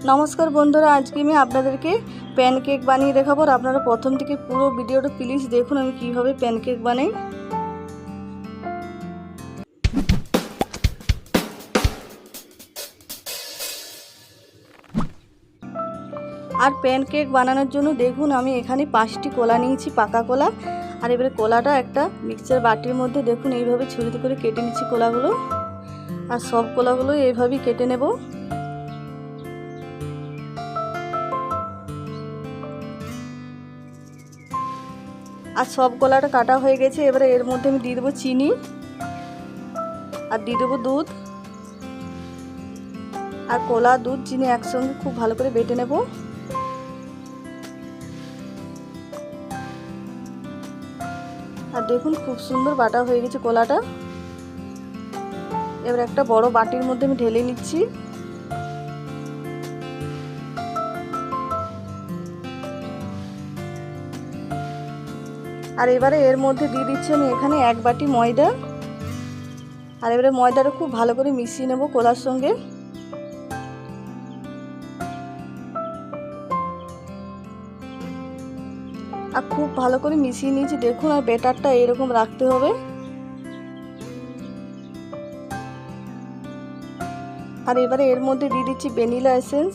नमस्कार बंधुरा आज के मैं आपनादेरके पैनकेक बानिए देखाबो। आपनारा प्रथम थेके पुरो भिडियोटा प्लिज देखुन आमि किभाबे पैनकेक बानाई। और पैनकेक बानानोर जोन्नो देखुन आमि एखाने 5टी कला निয়েছি पाका कला। और एबारे कलाटा एकटा मिक्सचार बाटिर मध्य देखुन এইভাবে ছুরিতে করে কেটে নিচ্ছি কলাগুলো। আর সব কলাগুলো এইভাবেই কেটে নেব। আর সব কলাটা কাটা হয়ে গেছে। এবারে এর মধ্যে আমি দিয়ে দেবো চিনি আর দিয়ে দেবো দুধ। আর কলা দুধ চিনি একসঙ্গে খুব ভালো করে বেটে নেব। আর দেখুন খুব সুন্দর বাটা হয়ে গেছে কলাটা। এবার একটা বড় বাটির মধ্যে আমি ঢেলে নিচ্ছি। আর এবারে এর মধ্যে দিয়ে দিচ্ছি আমি এখানে 1 বাটি ময়দা। আর এবারে ময়দাটা খুব ভালো করে মিশিয়ে নেব কলার সঙ্গে। আর খুব ভালো করে মিশিয়ে নিয়েছি দেখুন। আর ব্যাটারটা এরকম রাখতে হবে। আর এবারে এর মধ্যে দিয়ে দিচ্ছি ভ্যানিলা এসেন্স।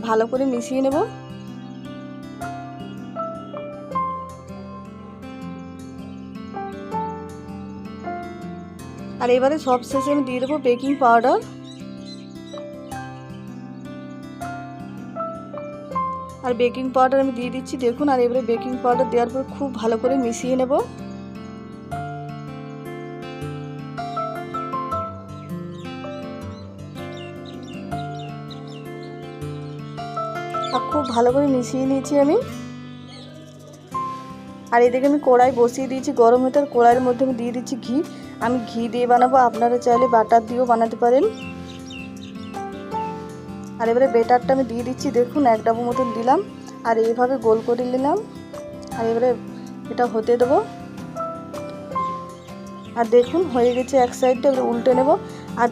ভালো করে মিশিয়ে নেব। আর এবারে সব শেষে আমি দিয়ে দেবো বেকিং পাউডার। আর বেকিং পাউডার আমি দিয়ে দিচ্ছি দেখুন। আর এবারে বেকিং পাউডার দেওয়ার পর খুব ভালো করে মিশিয়ে নেব। আর খুব ভালো করে মিশিয়ে নিয়েছি আমি। আর এদিকে আমি কড়াই বসিয়ে দিয়েছি গরম হতে। আর কড়াইয়ের মধ্যে আমি দিয়ে দিচ্ছি ঘি। আমি ঘি দিয়ে বানাবো, আপনারা চাইলে বাটার দিয়েও বানাতে পারেন। আর এবারে ব্যাটারটা আমি দিয়ে দিচ্ছি দেখুন 1 ডাবু মতন দিলাম। আর এইভাবে গোল করে নিলাম। আর এবারে এটা হতে দেবো। আর দেখুন হয়ে গেছে এক সাইডটা। এবারে উল্টে নেব। আর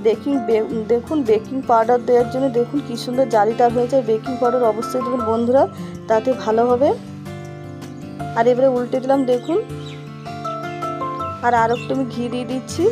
দেখুন বেকিং পাউডার দেওয়ার জন্য দেখুন কি সুন্দর জালিদার হয়েছে। বেকিং পাউডার অবশ্যই দেবেন বন্ধুরা, তাতে ভালো হবে। আর এবারে উল্টে দিলাম দেখুন। আর একটু আমি ঘি দিয়ে দিচ্ছি।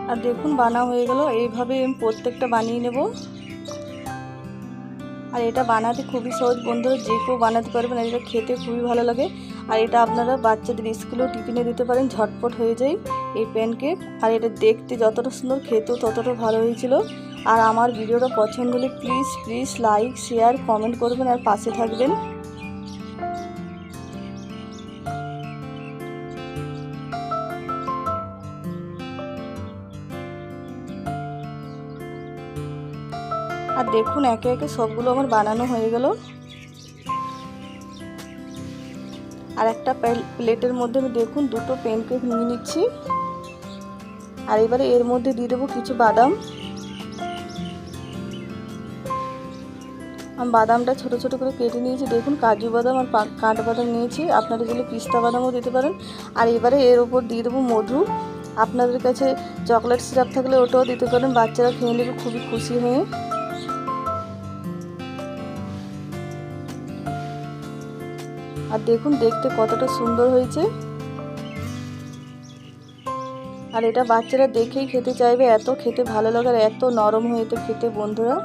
আর দেখুন বানা হয়ে গেল। এইভাবে আমি প্রত্যেকটা বানিয়ে নেব। আর এটা বানাতে খুবই সহজ বন্ধুরা, যে কেউ বানাতে পারবেন। আর এটা খেতে খুবই ভালো লাগে। আর এটা আপনারা বাচ্চাদের স্কুলেও টিফিনে দিতে পারেন, ঝটপট হয়ে যায় এই প্যানকেক। আর এটা দেখতে যতটা সুন্দর খেতেও ততটা ভালো হয়েছিল। আর আমার ভিডিওটা পছন্দ হলে প্লিজ লাইক শেয়ার কমেন্ট করবেন আর পাশে থাকবেন। আর দেখুন একে একে সবগুলো আমার বানানো হয়ে গেল। আর একটা প্লেটের মধ্যে আমি দেখুন 2টো প্যানকেক নিয়ে নিচ্ছি। আর এবারে এর মধ্যে দিয়ে দেবো কিছু বাদাম। আমি বাদামটা ছোট ছোট করে কেটে নিয়েছি দেখুন। কাজু বাদাম আর কাঠবাদাম নিয়েছি, আপনারা চাইলে পিস্তা বাদামও দিতে পারেন। আর এবারে এর উপর দিয়ে দেবো মধু। আপনাদের কাছে চকলেট সিরাপ থাকলে ওটাও দিতে পারেন, বাচ্চারা খেয়ে নেবে খুবই খুশি হয়ে। আর দেখুন দেখতে কতটা সুন্দর হয়েছে। আর এটা বাচ্চারা দেখেই খেতে চাইবে, এত খেতে ভালো লাগে। আর এত নরম হয়েছে খেতে বন্ধুরা।